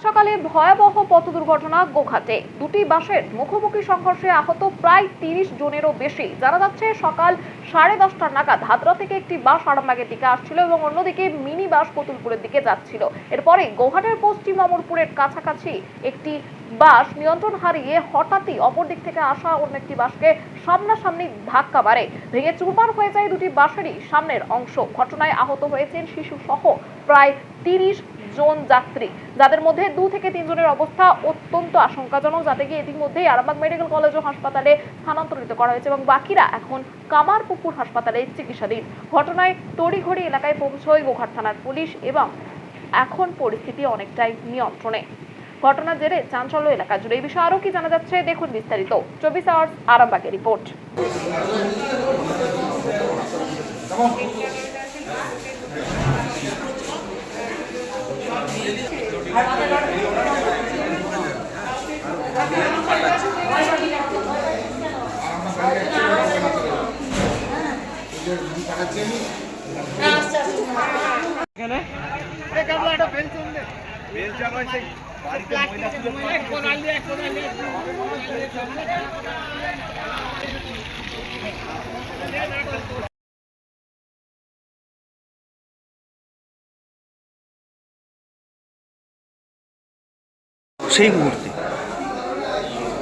সকালে ভয়াবহ পথ দুর্ঘটনা গোঘাটে। দুটি বাসের মুখোমুখি সংঘর্ষে আহত প্রায় 30 জনেরও বেশি। জানা যাচ্ছে সকাল 10:30 নাগাদ হাতড়া থেকে একটি বাস আরামবাগের দিকে আসছিল এবং অন্যদিকে মিনি বাস কতুলপুরের দিকে যাচ্ছিল। এরপরে গোঘাটের পশ্চিম অমরপুরের কাছাকাছি একটি বাস নিয়ন্ত্রণ হারিয়ে হঠাৎই অপর দিক থেকে আসা অন্য একটি বাসকে সামনাসামনি ধাক্কা মারে। ভেঙে চুরমার হয়ে যায় দুটি বাসেরই সামনের অংশ। ঘটনায় আহত হয়েছেন শিশু সহ প্রায় 30 জন যাত্রী, যাদের মধ্যে 2 থেকে 3 জনের অবস্থা অত্যন্ত আশঙ্কাজনক, যাদেরকে ইতিমধ্যেই আরামবাগ মেডিকেল কলেজ ও হাসপাতালে স্থানান্তরিত করা হয়েছে এবং বাকিরা এখন কামারপুকুর হাসপাতালে চিকিৎসাধীন। ঘটনায় তড়িঘড়ি এলাকায় পৌঁছয় গোঘাট থানার পুলিশ এবং এখন পরিস্থিতি অনেকটাই নিয়ন্ত্রণে। ঘটনার জেরে চাঞ্চল্য এলাকা জুড়ে। এই বিষয়ে আরো কি জানা যাচ্ছে দেখুন বিস্তারিত 24 আওয়ার্স আরামবাগের রিপোর্ট। সেই মুহূর্তে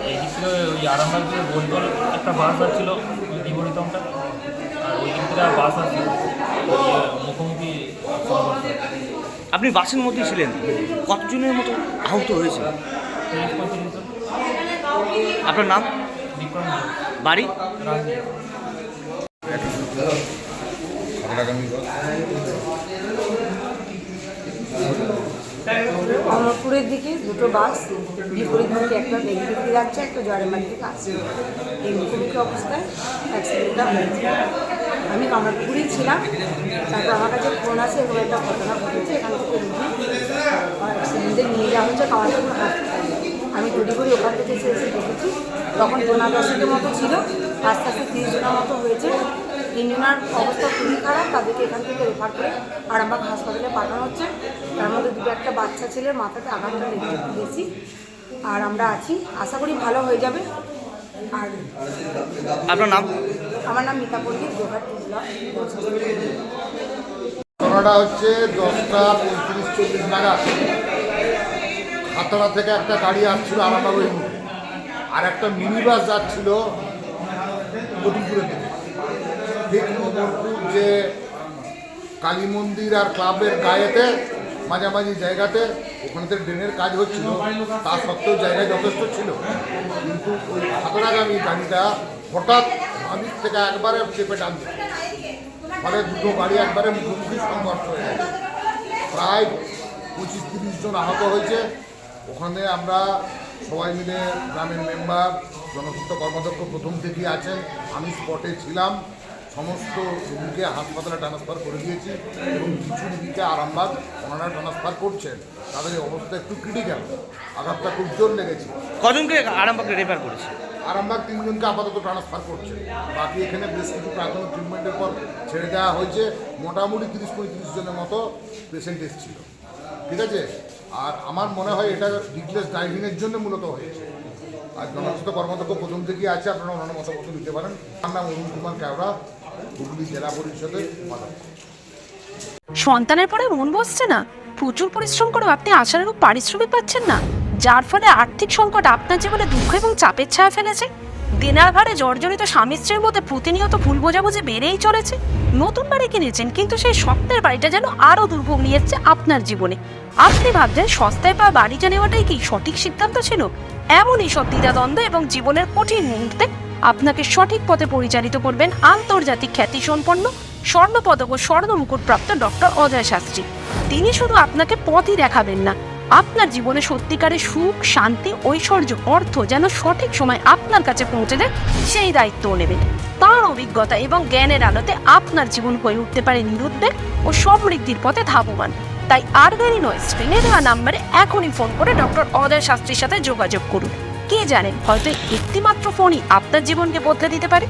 এই দিক থেকে ওই আরামবাগ থেকে গোলগোল একটা বাস আসছিল বিপরীতমটা, আর ওই দিক থেকে বাস আসছিল মুখোমুখি সংঘর্ষ। আপনি বাসের মধ্যে ছিলেন, কতজনের মতো আহত হয়েছে? 30-35 জন। আপনার নাম, বিক্রম বাড়ি? অমরপুরের দিকে দুটো বাস বিপরীতমুখী, একটা নেগেটিভ দিকে যাচ্ছে, একটা জয়রামবাগ থেকে আসছে। এই মুখোমুখি অবস্থায় অ্যাক্সিডেন্টটা হয়েছে। আমি কামারপুকুরেই ছিলাম, তারপর আমার কাছে ফোন আসে এরকম একটা ঘটনা ঘটেছে, এখান থেকে রুগী অ্যাক্সিডেন্টে নিয়ে যাওয়া হচ্ছে কামারপুকুর হাসপাতালে। আমি তড়িঘড়ি ওখান থেকে এসে দেখেছি, তখন 50-10 মতো ছিল, আস্তে আস্তে 30 জনের মতো হয়েছে। 3 জনের অবস্থা খুবই খারাপ, তাদেরকে এখান থেকে রেফার করে আরামবাগ হাসপাতালে পাঠানো হচ্ছে। তার মধ্যে একটা বাচ্চা ছেলের মাথাতে আঘাতটা লেগেছি, আর আমরা আছি, আশা করি ভালো হয়ে যাবে। আর আপনার নাম? আমার নাম মিতা পল্লী, গোঘাট ব্লক। ঘটনাটা হচ্ছে 10:35-40 নাগাদ হাতড়া থেকে একটা গাড়ি আসছিল আরামবাগ অভিমুখে, আর একটা মিনি বাস যাচ্ছিল কতুলপুরের দিকে। ঠিক অমরপুর যে কালী মন্দির আর ক্লাবের গায়েতে মাঝামাঝি জায়গাতে ওখানে ড্রেনের কাজ হচ্ছিল, তা সত্ত্বেও জায়গায় যথেষ্ট ছিল, কিন্তু ওই হাতড়াগামী গাড়িটা হঠাৎ বাঁদিক থেকে একবারে চেপে টান দিল, ফলে দুটো গাড়ি একবারে মুখোমুখি সংঘর্ষ হয়ে গেছে। প্রায় 25-30 জন আহত হয়েছে। ওখানে আমরা সবাই মিলে গ্রামের মেম্বার, জনস্বাস্থ্য কর্মাধ্যক্ষ প্রথম থেকেই আছেন, আমি স্পটে ছিলাম, সমস্ত রোগীকে হাসপাতালে ট্রান্সফার করে দিয়েছি এবং কিছু রোগীকে আরামবাগ ওনারা ট্রান্সফার করছেন। তাদের অবস্থা একটু ক্রিটিক্যাল, আঘাতটা খুব জোর লেগেছে। কজনকে আরামবাগে রেফার করেছে? আরামবাগ 3 জনকে আপাতত ট্রান্সফার করছে, বাকি এখানে বেশ কিছু প্রাথমিক ট্রিটমেন্টের পর ছেড়ে দেওয়া হয়েছে। মোটামুটি 30-35 জনের মতো পেশেন্ট এসেছিল, ঠিক আছে। আর আমার মনে হয় এটা ডিকলেস ড্রাইভিংয়ের জন্য মূলত হয়েছে। আর জনস্বাস্থ্য কর্মাধ্যক্ষ প্রথম থেকেই আছে, আপনারা ওনার মতামত দিতে পারেন। আমার নাম অরুণ কুমার কেওড়া, হুগলি জেলা পরিষদের উপাধ্যক্ষ। সন্তানের পরে মন বসছে না, প্রচুর পরিশ্রম করেও আপনি আশানুরূপ পারিশ্রমিক পাচ্ছেন না, যার ফলে আর্থিক সংকট আপনার জীবনে দুঃখ এবং চাপের ছায়া ফেলেছে। দিনার ভারে জর্জরিত স্বামী স্ত্রীর মধ্যে প্রতিনিয়ত ভুল বোঝাবুঝি বেড়েই চলেছে। নতুন বাড়ি কিনেছেন, কিন্তু সেই স্বপ্নের বাড়িটা যেন আরও দুর্ভোগ নিয়ে এসছে আপনার জীবনে। আপনি ভাবছেন সস্তায় পাওয়া বাড়িটা নেওয়াটাই কি সঠিক সিদ্ধান্ত ছিল? এমনই সব দ্বিধাদ্বন্দ্ব এবং জীবনের কঠিন মুহূর্তে আপনাকে সঠিক পথে পরিচালিত করবেন আন্তর্জাতিক খ্যাতিসম্পন্ন স্বর্ণপদক ও স্বর্ণ মুকুটপ্রাপ্ত ডক্টর অজয় শাস্ত্রী। তিনি শুধু আপনাকে পথই দেখাবেন না, আপনার জীবনে সত্যিকারের সুখ, শান্তি, ঐশ্বর্য, অর্থ যেন সঠিক সময় আপনার কাছে পৌঁছে দেয় সেই দায়িত্বও নেবেন। তার অভিজ্ঞতা এবং জ্ঞানের আলোতে আপনার জীবন হয়ে উঠতে পারে নিরুদ্বেগ ও সমৃদ্ধির পথে ধাবমান। তাই আর দেরি নয়, স্ক্রিনে দেওয়া নাম্বারে এখনই ফোন করে ডক্টর অজয় শাস্ত্রীর সাথে যোগাযোগ করুন। কে জানেন, হয়তো একটিমাত্র ফোনই আপনার জীবনকে বদলে দিতে পারে।